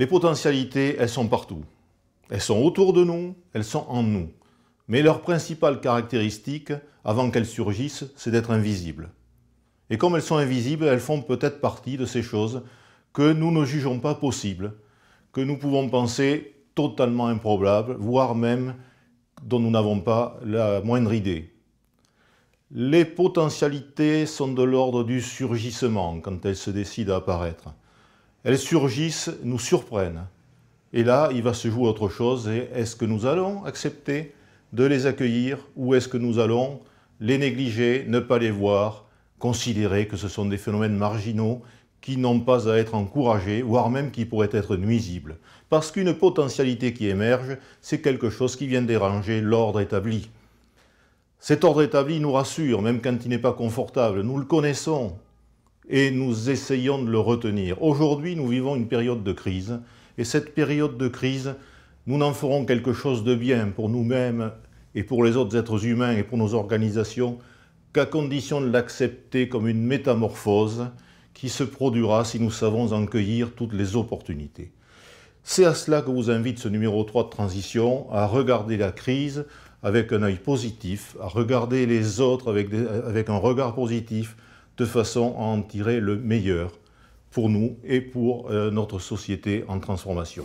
Les potentialités, elles sont partout. Elles sont autour de nous, elles sont en nous. Mais leur principale caractéristique, avant qu'elles surgissent, c'est d'être invisibles. Et comme elles sont invisibles, elles font peut-être partie de ces choses que nous ne jugeons pas possibles, que nous pouvons penser totalement improbables, voire même dont nous n'avons pas la moindre idée. Les potentialités sont de l'ordre du surgissement quand elles se décident à apparaître. Elles surgissent, nous surprennent. Et là, il va se jouer autre chose. Est-ce que nous allons accepter de les accueillir ou est-ce que nous allons les négliger, ne pas les voir, considérer que ce sont des phénomènes marginaux qui n'ont pas à être encouragés, voire même qui pourraient être nuisibles. Parce qu'une potentialité qui émerge, c'est quelque chose qui vient déranger l'ordre établi. Cet ordre établi nous rassure, même quand il n'est pas confortable. Nous le connaissons et nous essayons de le retenir. Aujourd'hui, nous vivons une période de crise. Et cette période de crise, nous n'en ferons quelque chose de bien pour nous-mêmes et pour les autres êtres humains et pour nos organisations qu'à condition de l'accepter comme une métamorphose qui se produira si nous savons en cueillir toutes les opportunités. C'est à cela que vous invite ce numéro 3 de transition, à regarder la crise avec un œil positif, à regarder les autres avec un regard positif, de façon à en tirer le meilleur pour nous et pour notre société en transformation.